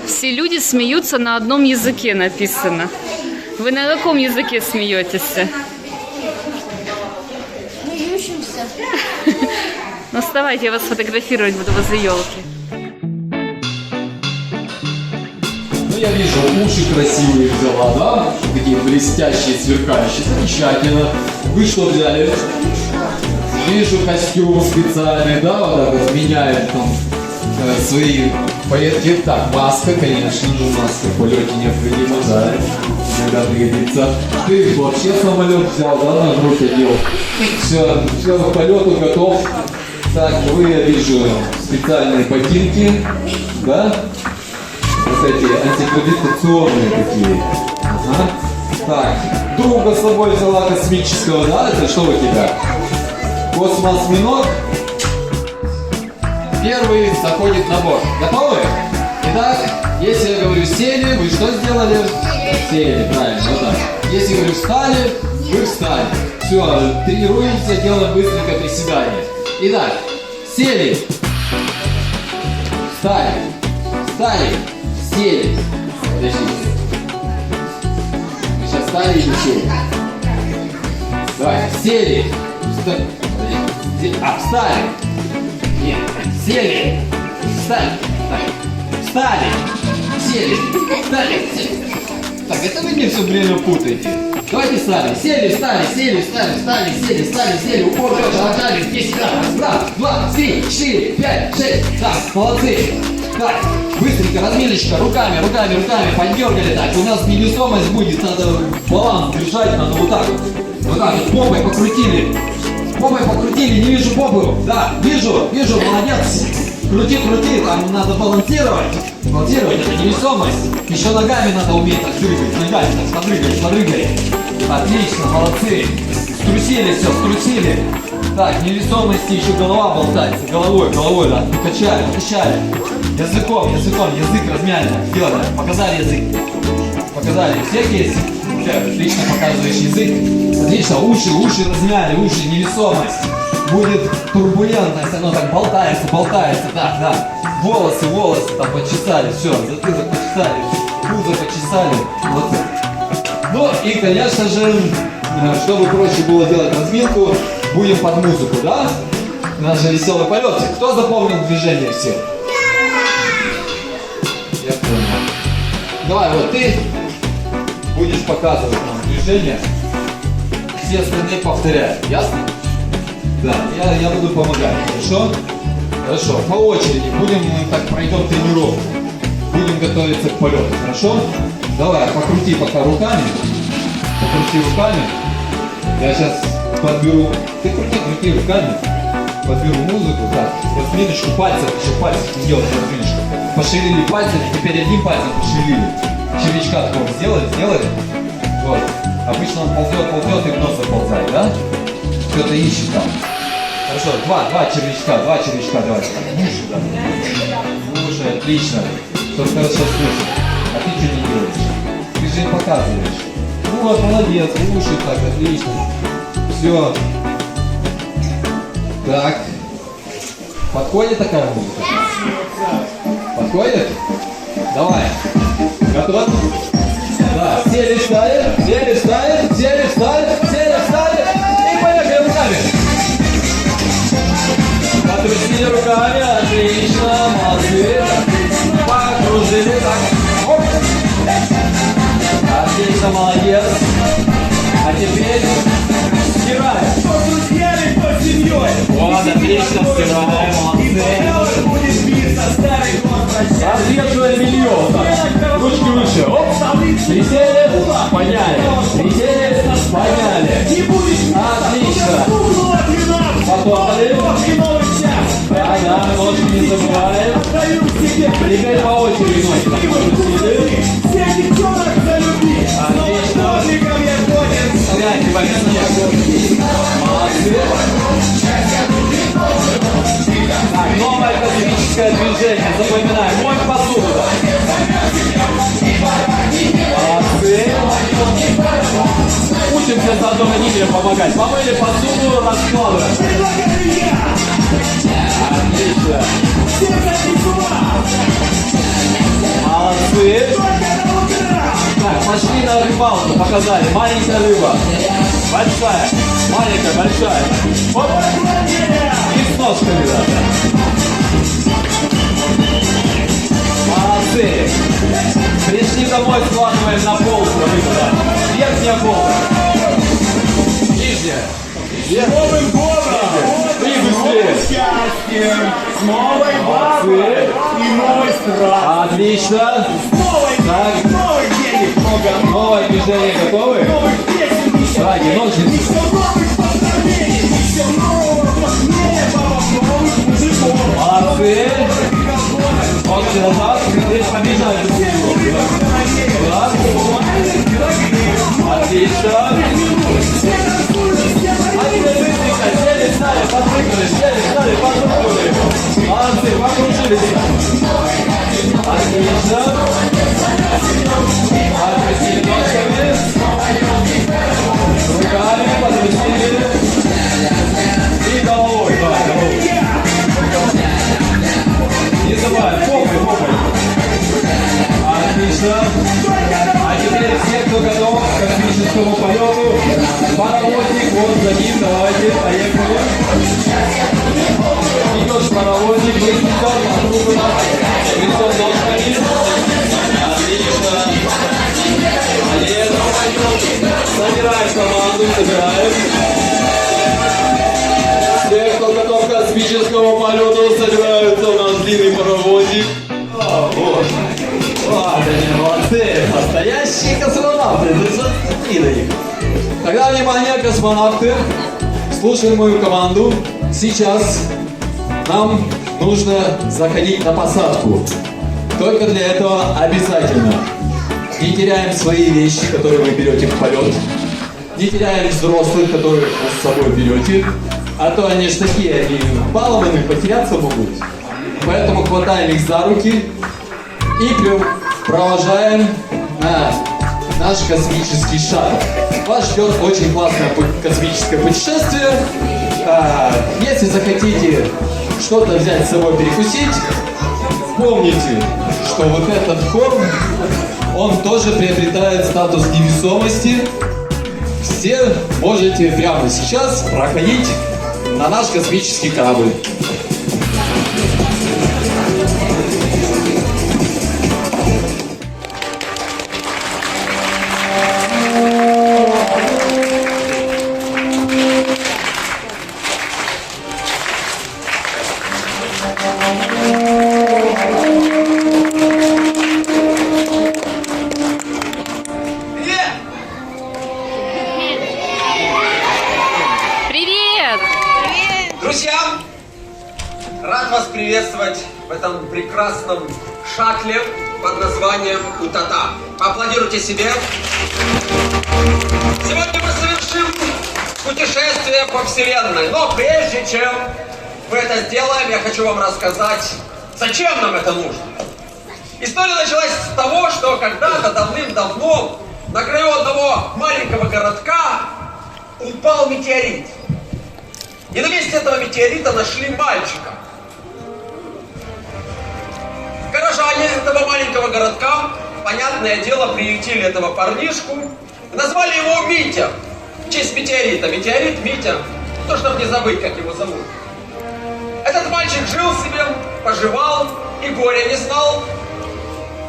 Все люди смеются на одном языке, написано. Вы на каком языке смеетесь? Смеющимся. Ну вставайте, я вас фотографировать буду возле елки. Ну я вижу, уши красивые взяла, да? Такие блестящие, сверкающие. Замечательно. Вы что взяли? Вижу костюм специальный, да? Вот так вот меняет там свои поездки. Так, маска, конечно же, маска в полете необходима, да. Иногда пригодится. Ты вообще самолет взял, да, на грудь одел. Все, к полету готов. Так, вы, я вижу, специальные ботинки, да? Вот эти антигравитационные такие. Ага. Так, друга с собой взяла космического, да? Это что у тебя? Космос-минот. Первый заходит на борт. Готовы? Итак, если я говорю сели, вы что сделали? Сели, правильно, вот так. Если говорю встали, вы встали. Все, тренируемся, делаем быстренько приседания. Итак, сели, встали, встали, сели. Подождите. Мы сейчас встали или сели? Давай, сели, встали. Встали. Нет, сели, встали, встали, сели, встали, сели. Так, это вы мне все время путаете. Давайте встали, сели, встали, сели, встали, встали, сели, встали, сели, упор, отжали, 10 раз, раз, два, 3, 4, 5, 6, так, молодцы. Так, быстренько, разминочка, руками, поддергали, так, у нас невесомость будет, надо баланс держать, надо вот так вот попой покрутили. Попой покрутили, не вижу попу. Да, вижу, молодец. Крути, там надо балансировать. Это невесомость. Еще ногами надо уметь так дрыгать, ногами так подрыгали. Отлично, молодцы. Струсили. Так, невесомости еще голова болтается. Головой, да. Качали. Языком, язык размяли. Делали, показали язык. Показали, у всех есть? Отлично показываешь язык. Отлично, уши размяли, невесомость. Будет турбулентность, оно так болтается. Да. Волосы там почесали, все, затылок почесали, пузо почесали. Вот. Ну и, конечно же, чтобы проще было делать разминку, будем под музыку, да? У нас же веселый полет. Кто запомнил движение всех? Я понял. Давай, вот ты будешь показывать нам движение, все остальные повторяют, ясно? Да, я буду помогать, хорошо? Хорошо, по очереди будем, так пройдем тренировку, будем готовиться к полету, хорошо? Давай, покрути пока руками, я сейчас подберу, ты крути руками, подберу музыку, так, разминочку пальцев, еще пальцев не делать разминочку, пошевелили пальцами, теперь одним пальцем пошевелили. Червячка такого сделали. Вот. Обычно он ползет и в нос заползает, да? Кто-то ищет там. Хорошо, два червячка, давай. Уши, да. Уши, отлично. Кто хорошо слышит. А ты что не делаешь? Ты же им показываешь. Ну вот, молодец, уши так, отлично. Все. Так. Подходит такая музыка? Подходит? Давай. Готов? Да, сели, встали. И поехали руками. Потрусили руками, отлично, молодцы. Покружили так. Оп. Отлично, молодец. А теперь стираем. Вот, отлично, стираем, молодцы. Развешиваем белье. Так. Ручки выше. Оп. Присели, подняли. Отлично. Потопали. Да, ножки не забываем. Теперь по очереди носик. Отлично. Гляньте во снег. Молодцы. Так, новое космическое движение. Запоминаем. Моем посуду. Молодцы. Учимся за одной неделю помогать. Помыли посуду, раскладываем. Отлично. показали. Маленькая рыба. Большая. Маленькая, большая. Вот. И с ножками, да. Молодцы. Пришли домой, складываем на полку рыбу, да. Верхняя полка. Нижняя. С Новым годом! И быстрее. Счастьем! С новой бабой! И новой страной! Отлично. Так. Новых денег много! Новое движение готовы? Новых песен еще! Шаги, ножницы. Еще новых поздравлений! Еще нового похмелья! Новых мужиков! Молодцы. Ножки назад. Здесь побежали. Да. Отлично. Сели, стали, подпрыгнули, сели, стали, подпрыгнули. Молодцы, покрутились. Отлично. Отпустили ножками. Руками подпустили. И головой, давай, головой. Не забывай, попой. Отлично. А теперь все, кто готов к космическому полету, паровозик, вот за ним, давайте, поехали. Идешь паровозик, быстренько, подруга, лицо ножками. Отлично. Молодец. Собираем команду, собираем. Все, кто готов к космическому полету, собираются у нас длинный паровозик. Вот. Молодцы, настоящие космонавты, ты смотри на них. Тогда, внимание, космонавты, слушаем мою команду. Сейчас нам нужно заходить на посадку. Только для этого обязательно не теряем свои вещи, которые вы берете в полет. Не теряем взрослых, которых вы с собой берете. А то они же такие, они балованы, потеряться могут. Поэтому хватаем их за руки и провожаем на наш космический шаттл. Вас ждет очень классное космическое путешествие. Если захотите что-то взять с собой перекусить, помните, что вот этот корм, он тоже приобретает статус невесомости. Все можете прямо сейчас проходить на наш космический корабль. Привет! Друзья, рад вас приветствовать в этом прекрасном шаттле под названием Утата. Поаплодируйте себе. Сегодня мы совершим путешествие по Вселенной. Но прежде чем мы это сделаем, я хочу вам рассказать, зачем нам это нужно. История началась с того, что когда-то давным-давно на краю одного маленького городка упал метеорит. И на месте этого метеорита нашли мальчика. Горожане этого маленького городка, понятное дело, приютили этого парнишку и назвали его Митя в честь метеорита. Метеорит Митя, то, чтобы не забыть, как его зовут. Этот мальчик жил себе, поживал и горя не знал,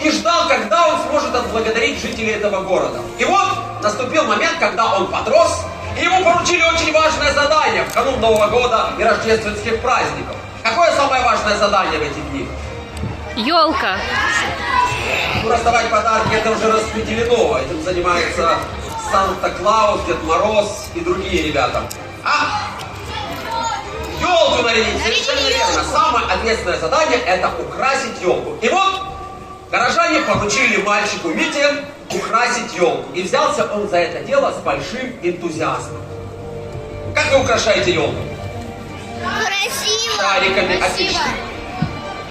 и ждал, когда он сможет отблагодарить жителей этого города. И вот наступил момент, когда он подрос, и ему поручили очень важное задание в канун Нового года и рождественских праздников. Какое самое важное задание в эти дни? Елка. Ну, раздавать подарки, это уже распределено. Этим занимается Санта-Клаус, Дед Мороз и другие ребята. Елку нарядить, совершенно верно. Самое ответственное задание – это украсить елку. И вот горожане поручили мальчику Мите украсить елку. И взялся он за это дело с большим энтузиазмом. Как вы украшаете елку? Красиво! Шариками, Красиво. отлично.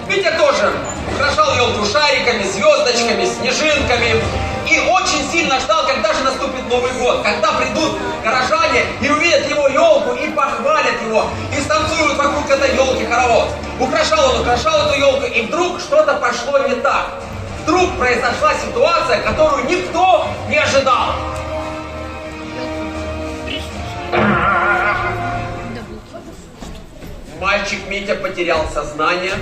Митя тоже украшал елку шариками, звездочками, снежинками. И очень сильно ждал, когда же наступит Новый год. Когда придут горожане и увидят его елку, и похвалят его, и станцуют вокруг этой елки хоровод. Он украшал эту елку, и вдруг что-то пошло не так. Вдруг произошла ситуация, которую никто не ожидал. мальчик Митя потерял сознание.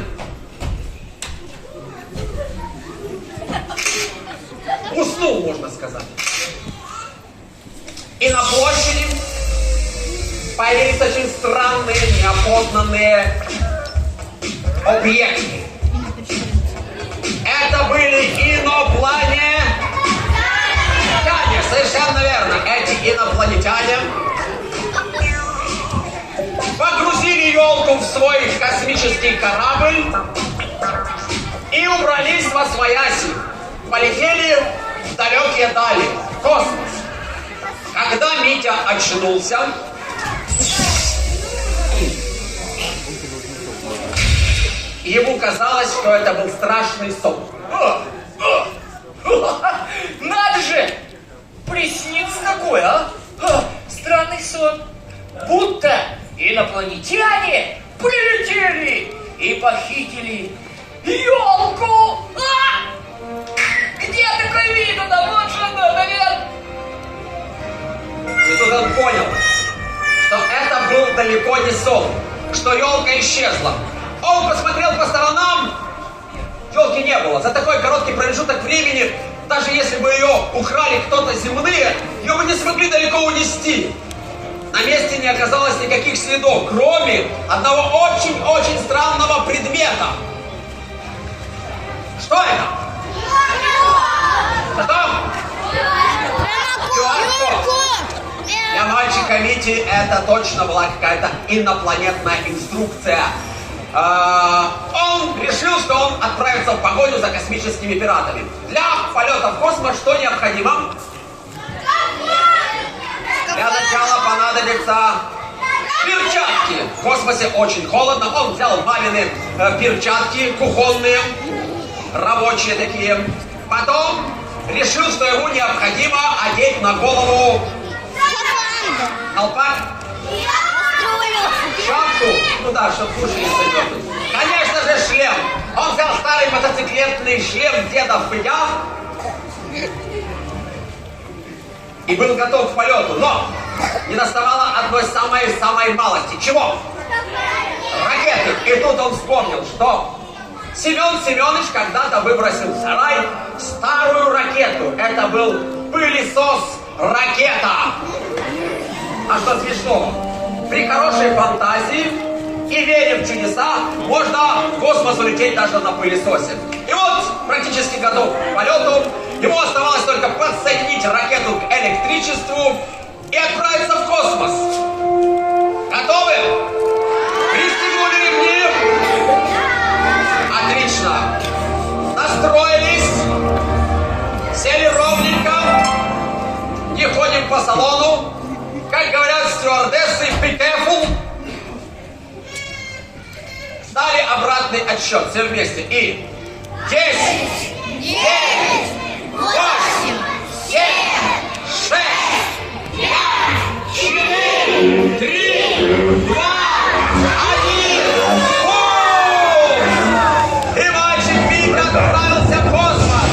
Уснул, можно сказать. И на площади появились очень странные, неопознанные объекты. Это были инопланетяне. Совершенно верно. Эти инопланетяне погрузили елку в свой космический корабль и убрались восвояси. Полетели в далекие дали, в космос. Когда Митя очнулся, ему казалось, что это был страшный сон. Надо же! Приснится такое, а? Странный сон. Будто инопланетяне прилетели и похитили елку. Где такое видно? Вот же она, наверное. И тут он понял, что это был далеко не сон, что елка исчезла. Он посмотрел по сторонам, елки не было. За такой короткий промежуток времени, даже если бы ее украли кто-то земные, ее бы не смогли далеко унести. На месте не оказалось никаких следов, кроме одного очень-очень странного предмета. Что это? Что? QR-код. Для мальчика Мити это точно была какая-то инопланетная инструкция. Он решил, что он отправится в погоню за космическими пиратами. Для полета в космос что необходимо? Для начала понадобятся перчатки. В космосе очень холодно. Он взял мамины перчатки кухонные, рабочие такие. Потом решил, что ему необходимо одеть на голову колпак. Шапку? Ну да, чтобы уши не сойдет. Конечно же, шлем. Он взял старый мотоциклетный шлем дедов Быдя и был готов к полету. Но не доставало одной самой малости. Чего? Ракеты. И тут он вспомнил, что Семен Семенович когда-то выбросил в сарай старую ракету. Это был пылесос-ракета. А что смешного? При хорошей фантазии и вере в чудеса можно в космос улететь даже на пылесосе. И вот, практически готов к полету, ему оставалось только подсоединить ракету к электричеству и отправиться в космос. Готовы? Пристегнули ремни? Отлично. Настроились. Сели ровненько. Не ходим по салону. Как говорят стюардессы, be careful. Дали обратный отсчет, все вместе. И 10, 9, 8, 7, 6, 5, 4, 3, 2, 1. И мальчик Митя отправился в космос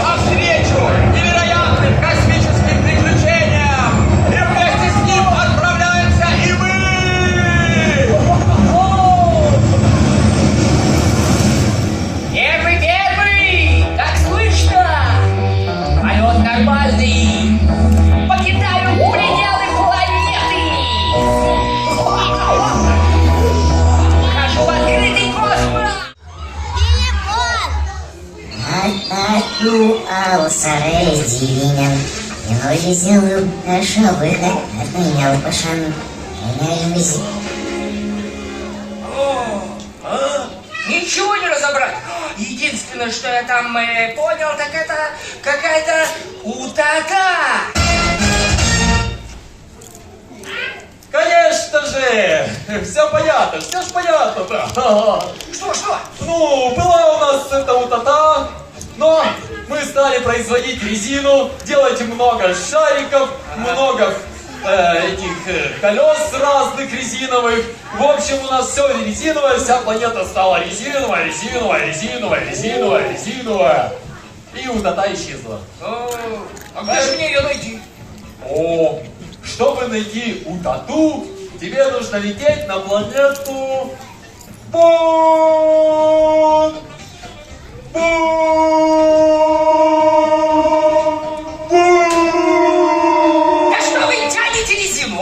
навстречу невероятным космическим приключениям. И вместе с ним отправляемся и мы. Первый, как слышно? Полет нормальный. Покидаю пределы планеты. Хожу в открытый космос. Телефон. Ничего не разобрать. Единственное, что я там понял, так это какая-то утата. Конечно же! Все понятно, все ж понятно, да. Что? Ну, была у нас эта утата, но мы стали производить резину, делать много шариков, много этих колес разных резиновых. В общем, у нас все резиновое, вся планета стала резиновая. И утата исчезла. А где же мне ее найти? О, чтобы найти утату, тебе нужно лететь на планету Бум! Бум! Бум! Да что вы тянете резину,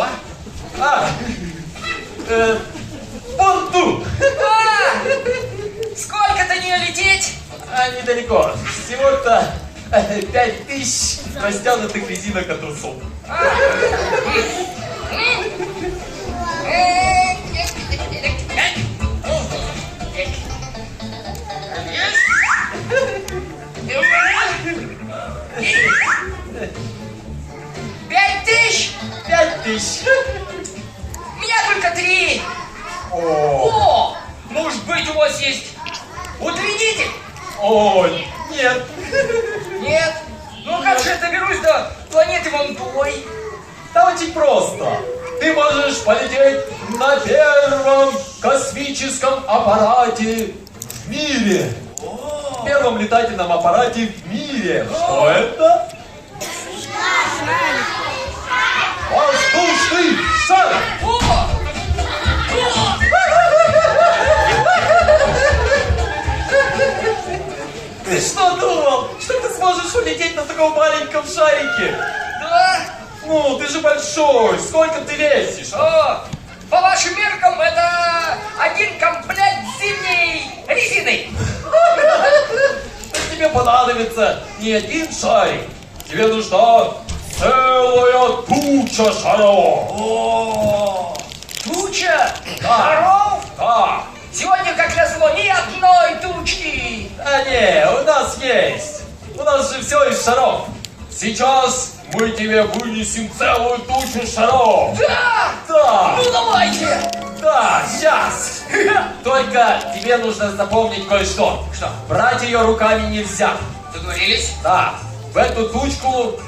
а? Понту! Сколько до нее лететь? Недалеко. Всего-то 5000 растянутых резинок от трусов. Пять тысяч? 5000. У меня только 3. О, О, может быть, у вас есть удлинитель? о, нет. Нет. Ну как же я доберусь до планеты вон той? Да очень просто. Ты можешь полететь на первом космическом аппарате в мире. Первом летательном аппарате в мире. Что это? Воздушный шар! О! Ты что думал? Что ты сможешь улететь на таком маленьком шарике? Да? Ну, ты же большой. Сколько ты весишь? О, по вашим меркам это один комплект зимней резины. Тебе понадобится не один шарик. Тебе нужна целая туча шаров. О, туча Да. шаров? Да. Сегодня, как назло, ни одной тучки. А не, у нас есть. У нас же все из шаров. Сейчас мы тебе вынесем целую тучу шаров. Да! Да. Ну давайте! Да, сейчас. Только тебе нужно запомнить кое-что. Что? Брать ее руками нельзя. Договорились? Да, в эту тучку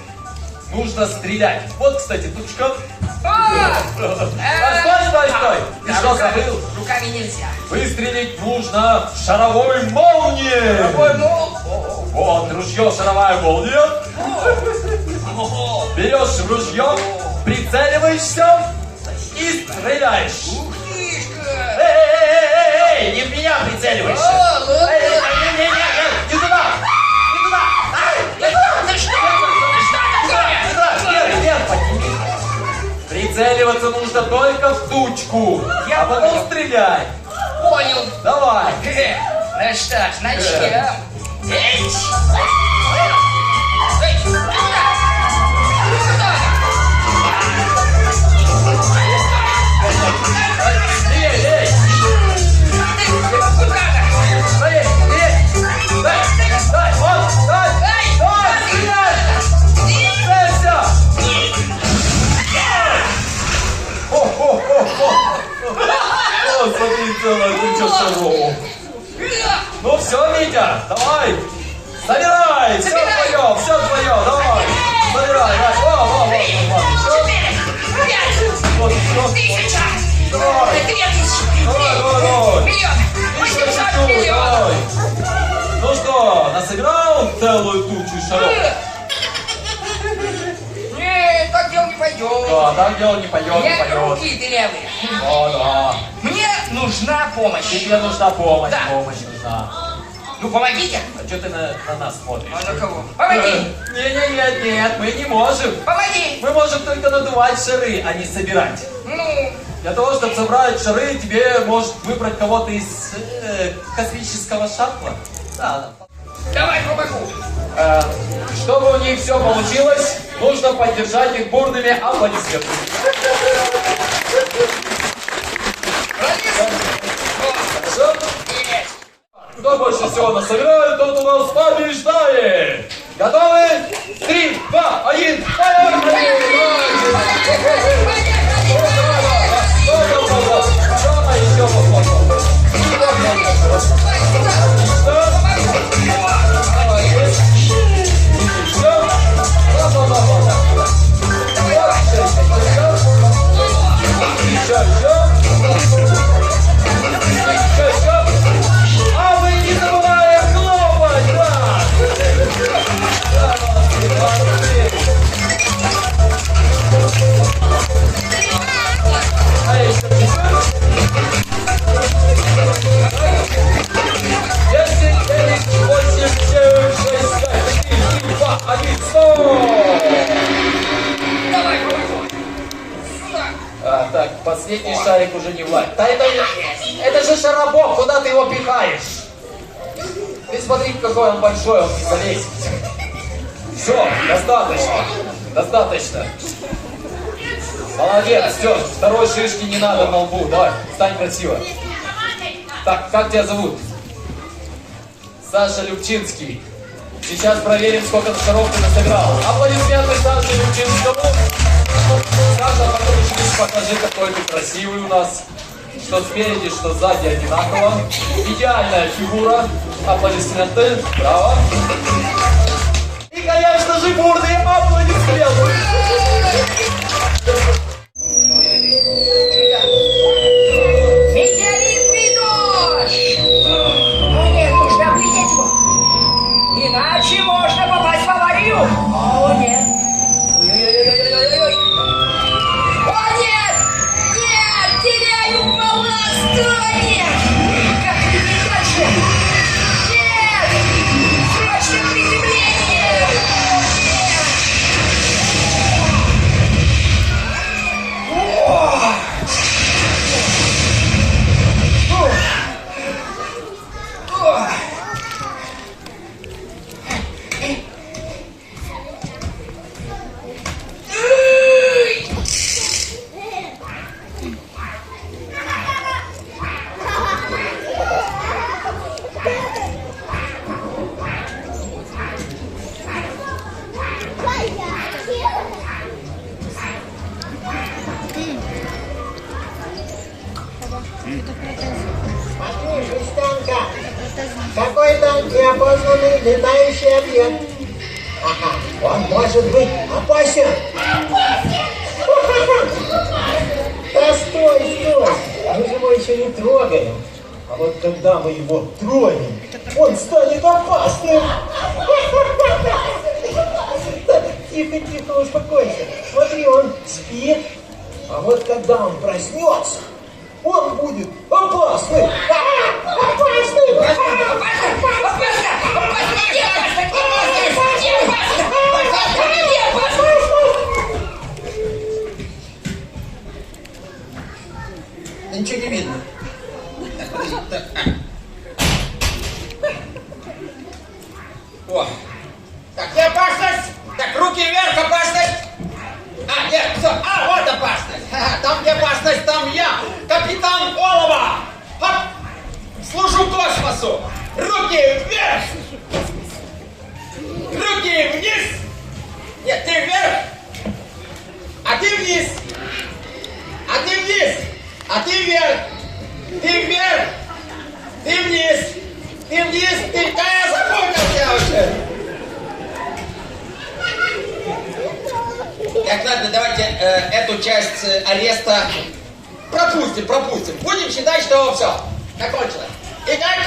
нужно стрелять. Вот, кстати, тучка. Стой! Ты Да, что, руками- забыл? Руками нельзя. Выстрелить нужно шаровой молнией. Какой мол? Вот, ружье шаровая молния. Берешь ружье, прицеливаешься и стреляешь. Ух тышка! Эй, не в меня прицеливаешься. ладно. Не туда. Не туда. Да что? Да что такое? Вверх, подними. Прицеливаться нужно только в тучку, Я а потом понял. стреляй. Понял. Давай. Ну что ж, начнем. Эй! Эй, куда? Куда? Эй! Ты куда? Дай! Вот! Дай! Эй! Стреляй! Целься! О, смотри, целая куча шаров. Ну все, Митя, давай! Собирай! Все Собирай! твое, давай! Собирай, давай! О, Четыре! Пять! вот, Тысяча! Давай. 2000! Давай. Миллион! 800 миллионов! Ну что, насобирал целую тучу шаров? Нет, так дело не пойдет. Да, так дело не пойдет, У не меня пойдет. руки дырявые. О, да. Мне нужна помощь. Тебе нужна помощь, Да. помощь нужна. Ну, помогите. А что ты на нас смотришь? А на кого? Помоги! Нет, мы не можем. Помоги! Мы можем только надувать шары, а не собирать. Ну, Для того, чтобы собрать шары, тебе может выбрать кого-то из космического шаттла. Да. давай помогу. Чтобы у них все получилось, нужно поддержать их бурными аплодисментами. Молодец. Хорошо? Есть. Кто больше всего насобирает, тот у нас побеждает. Готовы? 3, 2, 1, поехали! Давай, еще попробуем. А мы не забываем хлопать, да! А еще чуть-чуть. шарик уже не влазит. Да это же шаробок, куда ты его пихаешь? Ты смотри, какой он большой, он не залезет. Все, достаточно. Достаточно. Молодец, все, второй шишки не надо на лбу. Давай, стань красиво. Так, как тебя зовут? Саша Любчинский. Сейчас проверим, сколько шаров ты насыграл. Аплодисменты Саше Любчинскому. Саша, потом еще покажи, какой ты красивый у нас. Что спереди, что сзади одинаково. Идеальная фигура. Аплодисменты. Браво. И, конечно же, бурные аплодисменты. Метеоритный дождь! О нет, нужно облететь его. Иначе можно попасть в аварию. О нет. Ой-ой-ой-ой-ой-ой. О нет! Нет! Теряю балласт! О нет! Как лететь дальше? Нет! Срочно приземление! О нет! Смотри, жестянка. Какой-то неопознанный летающий объект. Ага, он может быть опасен. Да стой, стой. Мы же его еще не трогаем. А вот когда мы его тронем, он станет опасным. Тихо, тихо, успокойся. Смотри, он спит. А вот когда он проснется, он будет опасный. Опасный. Да ничего не видно. Так, подожди, так. О. Так, не опасность! Так, руки вверх, опасность! А, нет, все, вот опасность! Ха-ха, там где опасность, там я, капитан Олова! Хоп! Служу космосу! Руки вверх! Руки вниз! Нет, ты вверх! А ты вниз! А ты вниз! А ты вверх! Ты вверх! Ты вниз! Ты вниз! Ты... Да я запомнил тебя уже! Так, ладно, давайте эту часть ареста пропустим. Будем считать, что все, закончилось. Итак,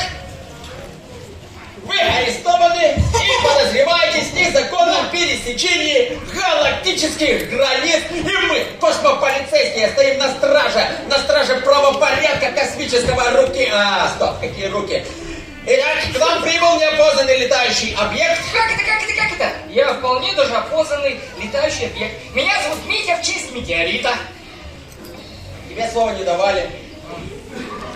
вы арестованы и подозреваетесь в незаконном пересечении галактических границ. И мы, космополицейские, стоим на страже правопорядка космического руки. Стоп, какие руки? Итак, к вам прибыл неопознанный летающий объект. Как это? Я вполне даже опознанный летающий объект. Меня зовут Митя в честь метеорита. Тебе слова не давали.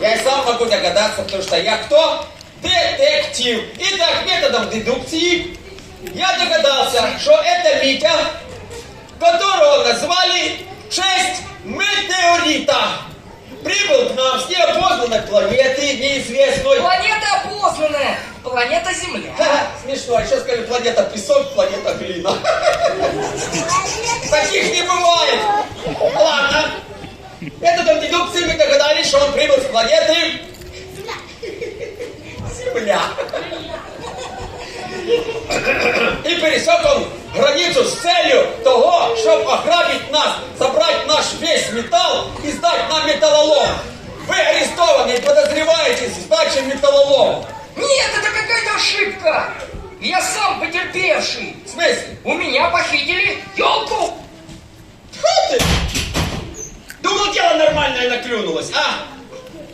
Я и сам могу догадаться, потому что я кто? Детектив. Итак, методом дедукции я догадался, что это Митя, которого назвали в честь метеорита. Прибыл к нам с неопознанной планеты, неизвестной. Планета опознанная. Планета Земля. Ха, смешно. Еще скажи, планета песок, планета глина. Таких не бывает. Ладно. Методом дедукции мы догадались, что он прибыл с планеты Земля. И пересек он границу с целью того, чтобы ограбить нас, забрать наш весь металл и сдать нам металлолом. Вы арестованы и подозреваетесь в сдаче металлолома. Нет, это какая-то ошибка. Я сам потерпевший. В смысле? У меня похитили елку. Что ты? Думал, дело нормальное наклюнулось, а?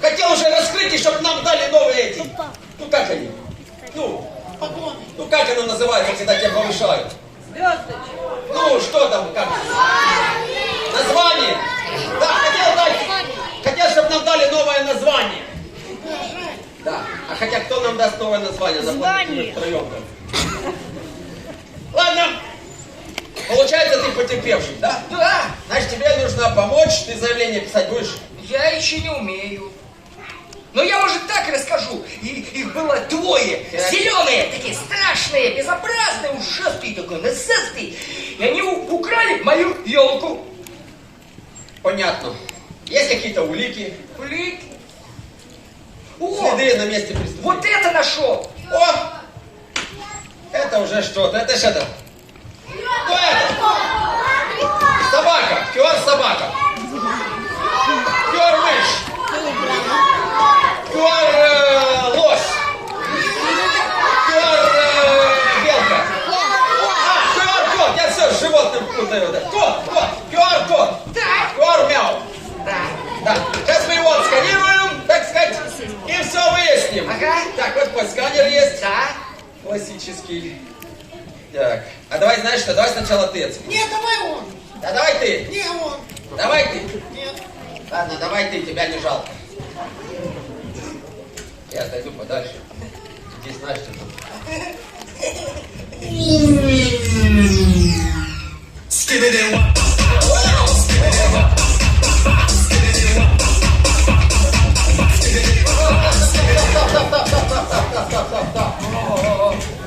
Хотел уже раскрыть, и чтобы нам дали новые эти. Ну как они? Ну как оно называется, когда тебя повышают? Ну, что там, как? Название. Да, хотел чтобы нам дали новое название. Да. А хотя кто нам даст новое название? Название. Ладно. Получается, ты потерпевший, да? Да, Значит, тебе нужно помочь. Ты заявление писать будешь? я еще не умею. Но я, может, так расскажу. Их было двое. Зеленые, такие страшные, безобразные, ужасные, такой насастый. И они украли мою елку. Понятно. Есть какие-то улики? Улики. О, Следы на месте преступления? вот это нашел. О! Это уже что-то. Это что это? Кто это? Собака. QR-собака. QR-мышь. QR-лось. QR-белка. QR-кот. Я все с животным путаю. Кот. QR-кот. QR-мяу. Да. Да. Сейчас мы его отсканируем, так сказать, и все выясним. Ага. Так, вот мой сканер есть. Да. Классический. Так. А давай, знаешь что, давай сначала ты оцени. Нет, давай он. Да давай ты. Не он. Давай ты. Нет. Ладно, давай ты, тебя не жалко. Я отойду подальше. Здесь знаешь, что там.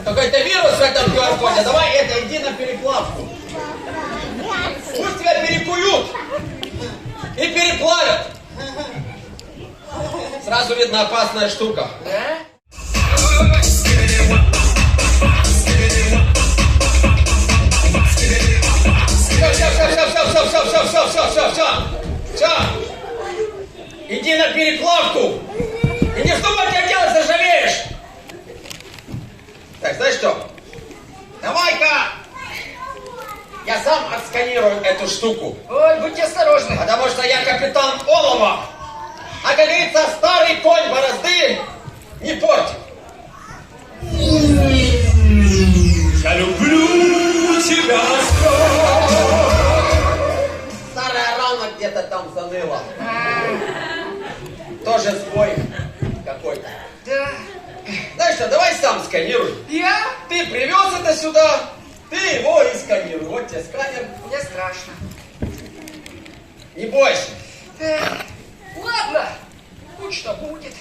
Какой-то вирус в этом QR-коде. Давай это, иди на переплавку. Пусть тебя перекуют и переплавят. Сразу видно, опасная штука. Да? Все. Иди на переплавку. И не вздумай так делать, зажалеешь. Так, знаешь что? Давай-ка я сам отсканирую эту штуку. Ой, будьте осторожны. Потому что я капитан Олова. А как говорится, старый конь борозды не портит. Я люблю тебя, Старая рана где-то там заныла. Тоже сбой какой-то. Да. Знаешь что, давай сам сканируй. Я? Ты привез это сюда, ты его и сканируй. Вот тебе сканер. Мне страшно. Не бойся. Ладно. Будь что будет.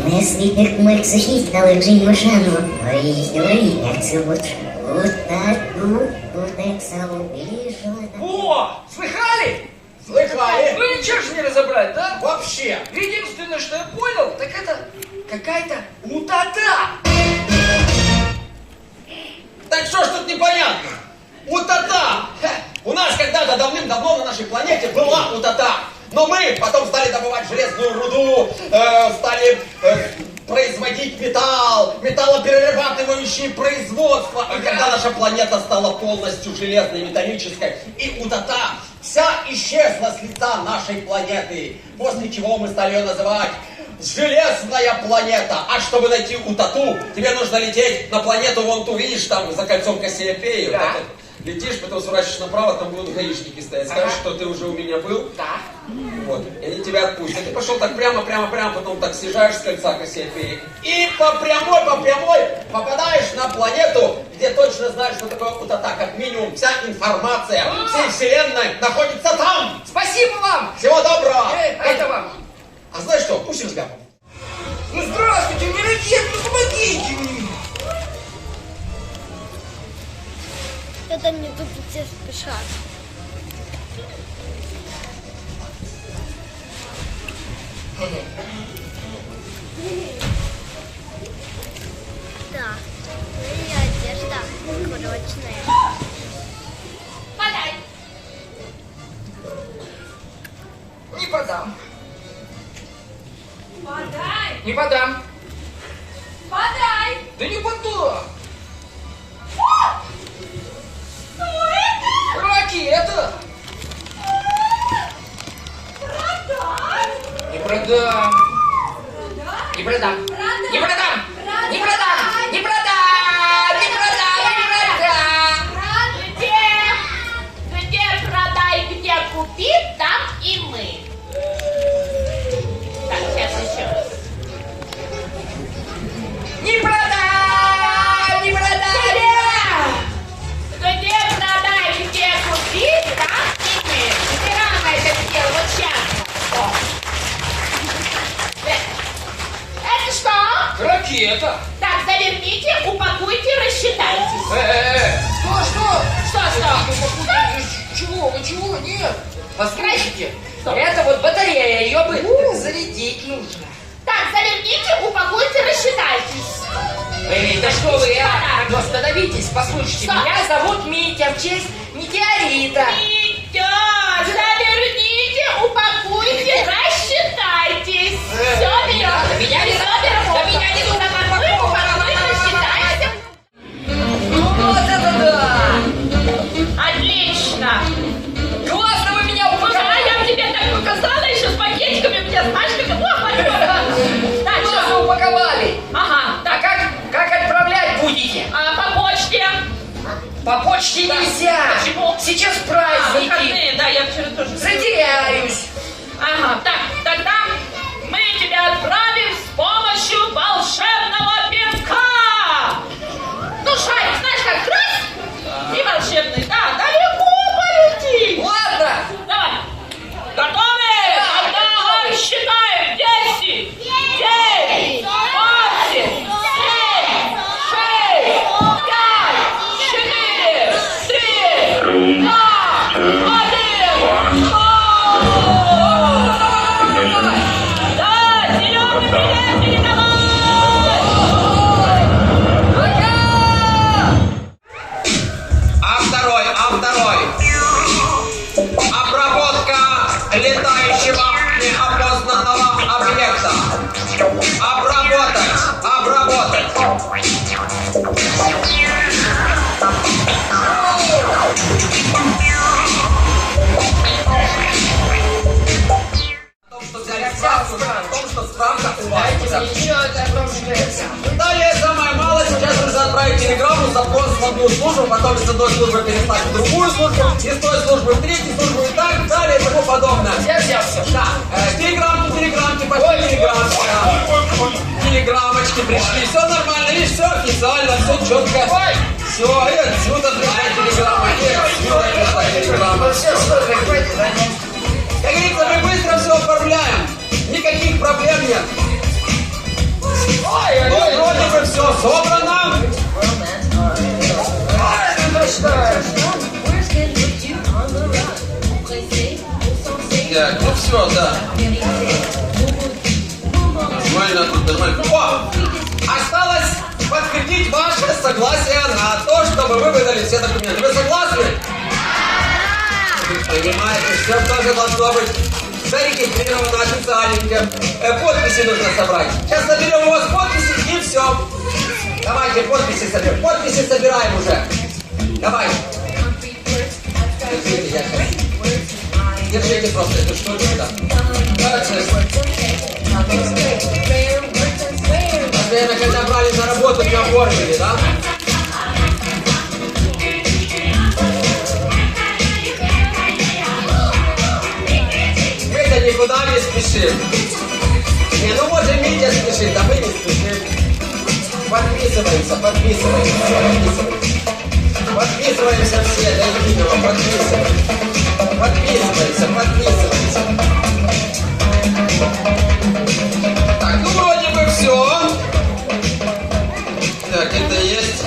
Если перхмель сущность дал их жизнь машину, выяснили, как зовут. Вот так, вот так само пережила. О, слыхали? Слыхали? Ну ничего же не разобрать, да? Вообще. Единственное, что я понял, так это какая-то утата. Так что ж тут непонятно? Утата! У нас когда-то давным-давно на нашей планете была утата. Но мы потом стали добывать железную руду, стали производить металл, металлоперерабатывающие производства. И когда наша планета стала полностью железной, металлической, и утата вся исчезла с лица нашей планеты. После чего мы стали ее называть Железная планета. А чтобы найти утату, тебе нужно лететь на планету, вон ту, видишь, там за кольцом Кассиопеи. Да. Вот так вот. Летишь, потом сворачиваешь направо, там будут гаишники стоять. Скажешь, что ты уже у меня был. Да. Вот. И они тебя отпустят. Ты пошел так прямо, потом так съезжаешь с кольца Кассиопеи. И по прямой попадаешь на планету, где точно знаешь, что такое утата. Как минимум, вся информация всей вселенной находится там. Спасибо вам. Всего доброго. Это вам. А знаешь что, пусть тебя. Ну здравствуйте, мне ракет, ну помогите мне. Это мне тут все спешат. Да, и одежда курочная. Подай. Не подам. Подай. Не подам. Подай. Да не подам. Что это? Ракета. Продай. Не продам. Не продам. Не продам. Не продам. Не продам. Не продам. Не продам. Здравствуйте. ракета. Так, заверните, упакуйте, рассчитайтесь. Что? Чего? Вы чего? Нет. Послушайте, это вот батарея, ее бы зарядить нужно. Так, заверните, упакуйте, рассчитайтесь. Да что вы, а? Остановитесь, послушайте, Что? меня зовут Митя в честь метеорита. Митя, заверните, упакуйте, рассчитайтесь. Все, берем. Да меня не надо, да меня не нужно Упакуйте, рассчитайтесь. Вот это да! Отлично. Классно вы меня Да, упаковали! я тебе так показала, еще с пакетиками, меня знаешь, как Да, Классно что? упаковали! Ага, А как отправлять будете? по почте. По почте Да. нельзя! Почему? Сейчас праздники! Выходные, да, я вчера тоже. Затеряюсь! Ага, так, тогда мы тебя отправим с помощью волшебного пинка. Ну, шарик, знаешь, как раз и волшебный, да, далеко полетит. Ладно! Давай. Готовы? Тогда считаем 10, 9, 8, 7, 6, 5, 4, 3, 2, 1. Да, зеленый билет передавай! А второй. Обработка летающего неопознанного объекта. Обработать. В том, что справка у вас. Далее самое малое, сейчас нужно отправить телеграмму, запрос в одну службу, потом с одной службы переслать в другую службу, из той службы в третью службу и так далее и тому подобное. Я все. Да, телеграммки, пошли телеграммки, да. Телеграммочки пришли, все нормально, видишь, все официально, все четко. Все, и отсюда пришла телеграмма, и отсюда пришла телеграмма. Как говорится, мы быстро все оформляем, никаких проблем нет. Ну, вроде бы все собрано. Так, ну все, да. Нормально. О! Осталось подтвердить ваше согласие на то, чтобы вы выдали все документы. Вы согласны? Понимаете, все тоже должно быть зарегистрировано официальненько. Подписи нужно собрать. Сейчас соберем у вас подписи и все. Давайте подписи соберем. Подписи собираем уже. Давай. Держите просто эту штуку сюда. Наверное, когда брали на работу, не оформили, да? Мы-то никуда не спешим. Не, ну может Митя спешит, а мы не спешим. Подписываемся. Подписываемся все, до единого, подписываемся. Так, ну вроде бы все. Так, это есть.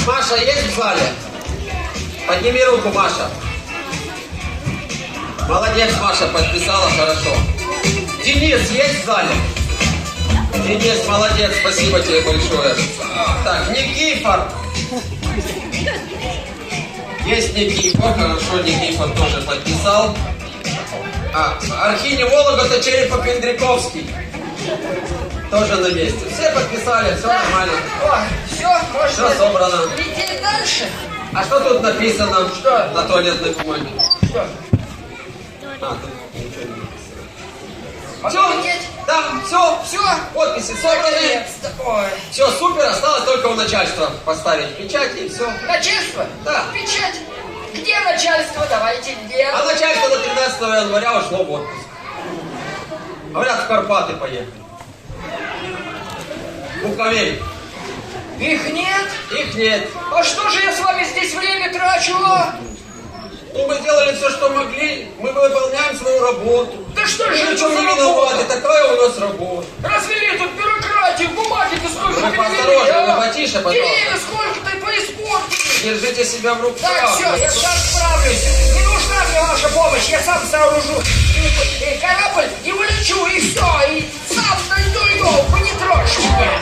Маша есть в зале? Подними руку, Маша. Молодец, Маша, подписала хорошо. Денис есть в зале? Денис, молодец, спасибо тебе большое. Так, Никифор. Есть Никифор, хорошо, Никифор тоже подписал. Архиний Волога, это Черепов-Пендриковский. Тоже на месте. Все подписали, все нормально. Все, можно Все собрано. лететь дальше. А что тут написано? Что? На туалетной бумаге? Что? Все, лететь? да, все, подписи собраны. Наконец-то. Ой. Все, супер, осталось только у начальства поставить печать и все. Начальство? Да. Печать. Где начальство? Давайте, где? А начальство до 13 января ушло в отпуск. Говорят, в Карпаты поехали. Буковель. Их нет? Их нет. А что же я с вами здесь время трачу? Ну, мы сделали все, что могли. Мы выполняем свою работу. Да что Мы же ни в это чем за не работа? виноваты. Такая у нас работа. Развели тут бюрократию. потише, пожалуйста. Деревья сколько-то поиспортили. Держите себя в руках. Так, все, я сам справлюсь. Не нужна мне ваша помощь, я сам сооружу корабль и вылечу, и все, и сам найду елку, не трожь меня.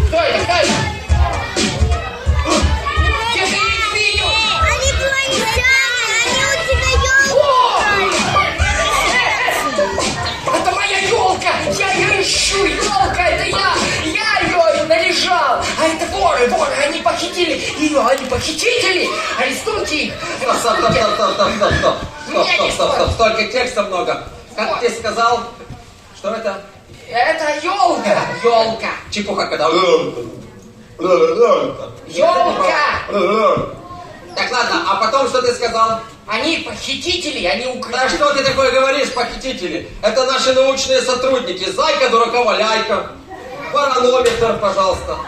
Кто это, кто это? Где ты их видел? Они инопланетяне, они у тебя елка. Это моя елка! Я ее ищу! Елка, это я! Я ее наряжал! А это воры, они похитили ее! Они похитители! Арестуйте их! Стоп, столько текста много. Как ты сказал? Что это? Это елка! Чепуха, когда... Елка! Так, ладно, а потом что ты сказал? Они похитители, они Да украли. что ты такое говоришь, похитители? Это наши научные сотрудники. Зайка, дурака, ляйка. Баронометр, пожалуйста.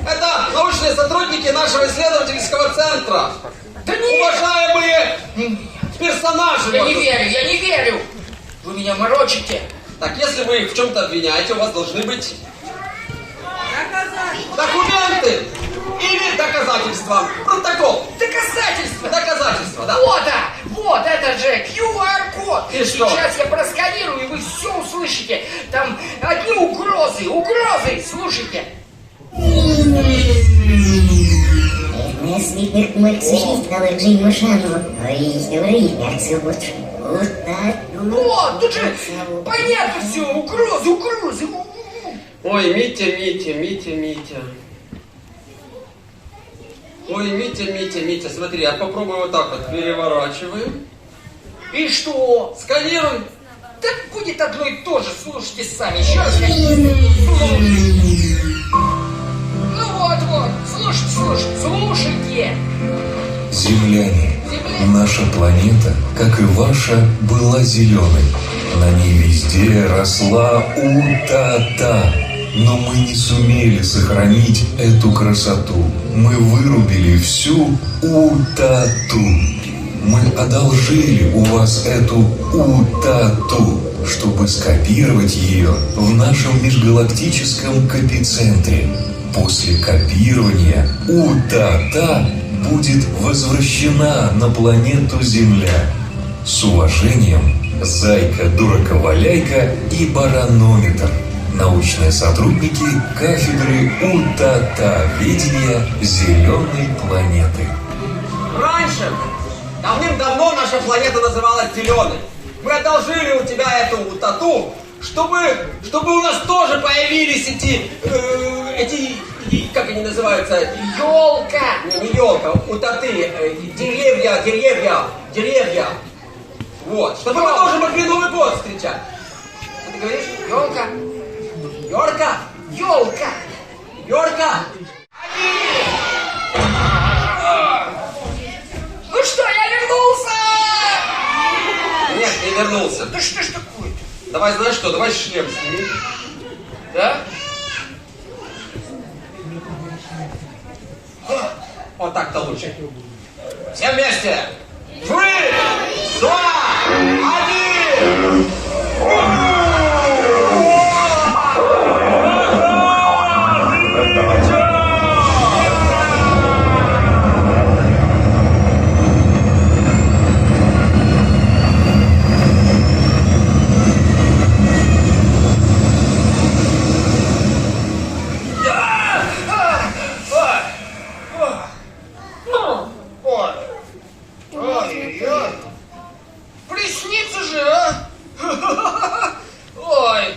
Это научные сотрудники нашего исследовательского центра. Да не, Уважаемые персонажи. я не верю! Вы меня морочите. Так, если вы их в чем-то обвиняете, у вас должны быть документы или доказательства. Протокол. Доказательства, да. Вот, это же QR-код. И что? Сейчас я просканирую, и вы все услышите. Там одни угрозы, слушайте. Если перкмык существ колледжей мышану, ой, как все лучше. Вот так. Вот, тут же понятно все, угрозы. Ой, Митя. Ой, Митя, смотри, я попробую вот так вот. Переворачиваем. И что? Сканируем. Да будет одно и то же, слушайте сами. Еще раз я... Ну вот, слушайте. Земляне, наша планета, как и ваша, была зеленой. На ней везде росла утата. Но мы не сумели сохранить эту красоту. Мы вырубили всю утату. Мы одолжили у вас эту утату, чтобы скопировать ее в нашем межгалактическом копицентре. После копирования утата будет возвращена на планету Земля. С уважением, Зайка, Дураковаляйка и Баронометр. Научные сотрудники кафедры утатоведения Зеленой планеты. Раньше, давным-давно наша планета называлась Зеленой. Мы одолжили у тебя эту утату, чтобы у нас тоже появились эти как они называются? Елка! Не елка, утаты, деревья. Вот, чтобы мы тоже могли Новый год встречать. Что ты говоришь? Елка! Ну что, я вернулся! Нет, не вернулся. Да что ж такое-то? Давай, знаешь что, давай шлем сними. Да? Вот так-то лучше. Все вместе. 3, 2, 1. Приснится же, а? Ой,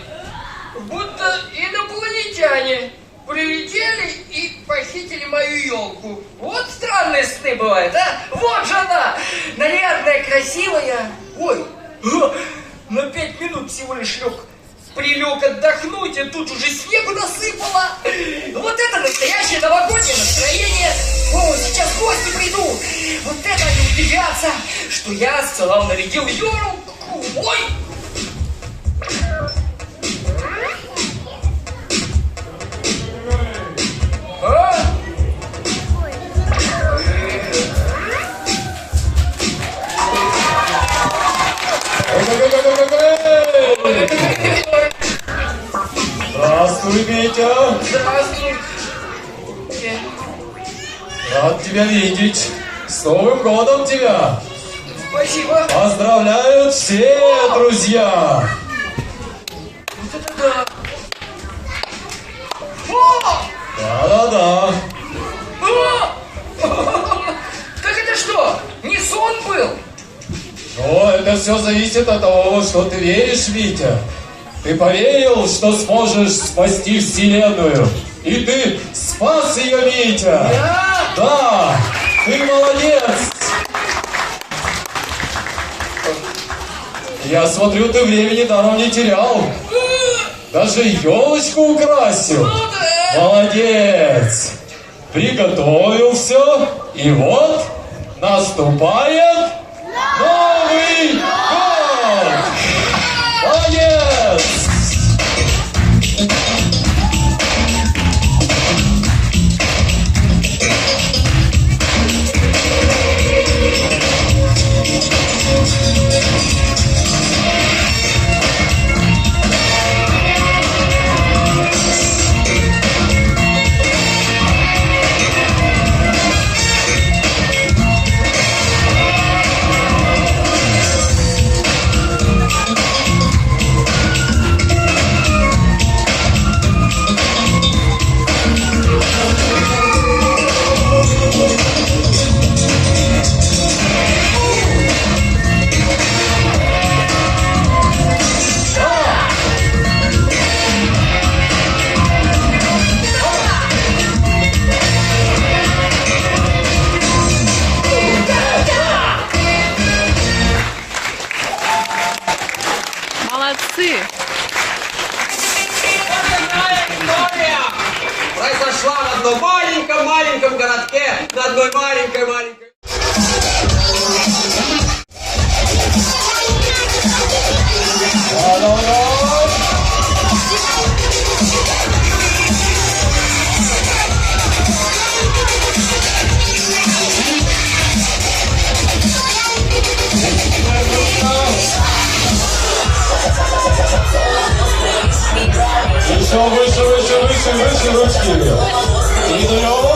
будто инопланетяне прилетели и похитили мою елку. Вот странные сны бывают, а? Вот же она, нарядная, красивая. Ой, на 5 минут всего лишь прилег отдохнуть, а тут уже снегу насыпало. Вот это настоящее новогоднее настроение. О, сейчас гости придут. Вот это они удивятся, что я сам нарядил елку. Ой! А? Здравствуйте. Здравствуй, Митя. Здравствуй. Рад тебя видеть. С Новым годом тебя. Спасибо. Поздравляют все друзья. Вот это да. О! Да-да-да. Так это что, не сон был? Но это все зависит от того, что ты веришь, Витя. Ты поверил, что сможешь спасти Вселенную. И ты спас ее, Витя. Я? Да, ты молодец. Я смотрю, ты времени даром не терял. Даже елочку украсил. Ну да. Молодец. Приготовил все. И вот наступает Новый год. Молодец. Молодцы. Такая история произошла в одном маленьком городке, на одной маленькой. Еще выше ручки. И даем.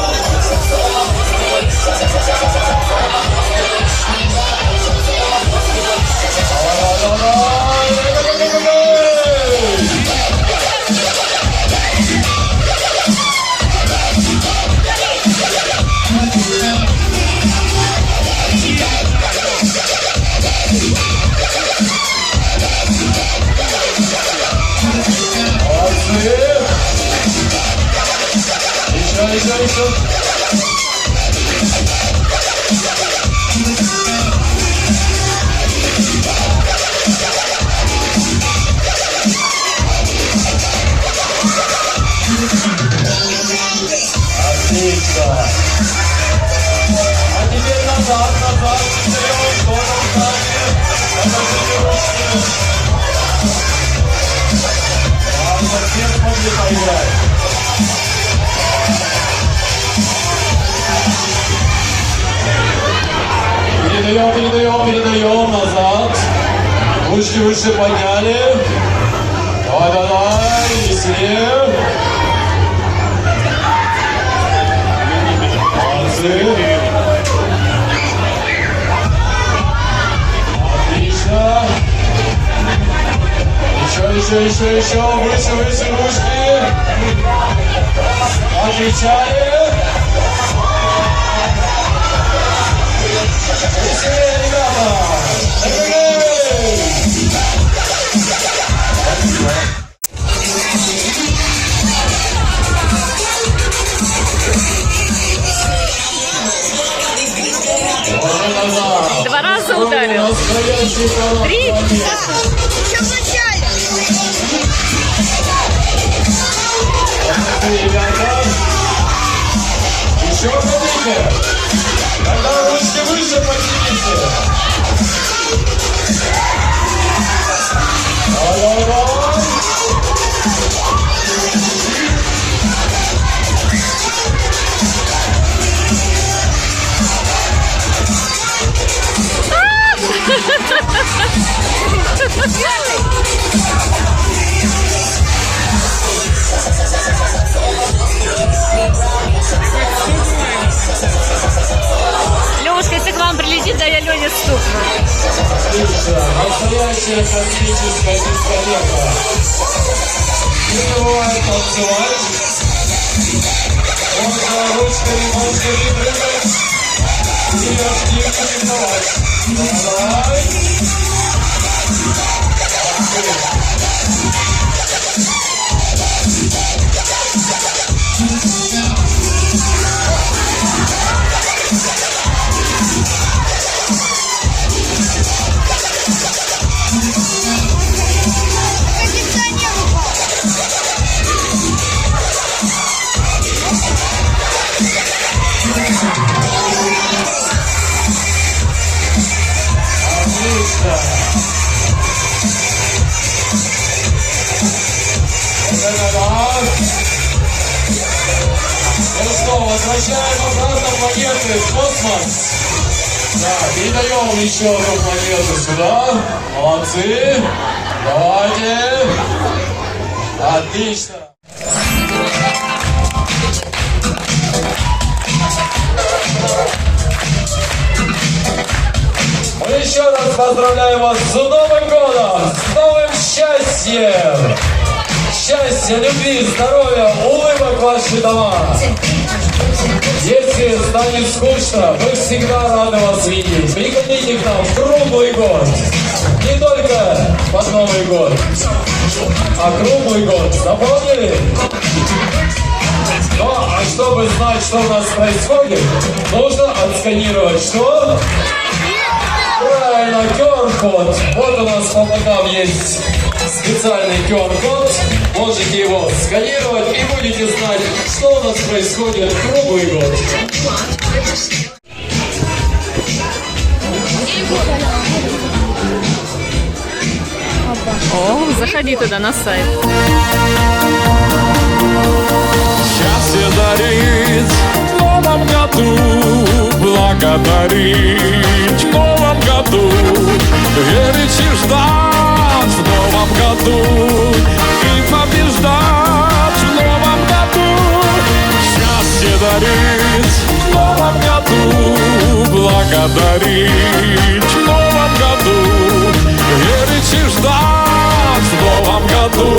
Еще. Отлично. А теперь назад. Вперед, тоже сзади. Покажите ручки. Ладно, все смогли поиграть. Передаем назад. Ручки выше подняли. Давай, веселее. Молодцы. Отлично. Еще. Выше ручки. Отвечали. Веселее, ребята! Два раза ударил. 3. Еще в начале. Ребята, еще хотите? Тогда ручки выше поднимите. Давай. недоступна. Отлично. Настоящая космическая дискотека. Не забывай танцевать. Можно ручками, можно прыгать. И активно рисовать. Давай. Отлично. Да-да-да. Ну что, возвращаем обратно планеты в космос. Да, передаем еще одну планету сюда. Молодцы. Давайте. Отлично. Мы еще раз поздравляем вас с Новым годом, с новым счастьем! Счастья, любви, здоровья, улыбок в ваши дома! Если станет скучно, мы всегда рады вас видеть. Приходите к нам в круглый год. Не только под Новый год, а круглый год. Запомнили? Ну, а чтобы знать, что у нас происходит, нужно отсканировать что? Правильно, QR-код. Вот у нас по бокам есть специальный QR-код. Можете его сканировать и будете знать, что у нас происходит круглый год. О, заходи туда на сайт. Счастье дарит в новом году, благодарить в новом году, верить и ждать в новом году и побеждать в новом году. Счастье дарит в новом году, благодарить в новом году, верить и ждать в новом году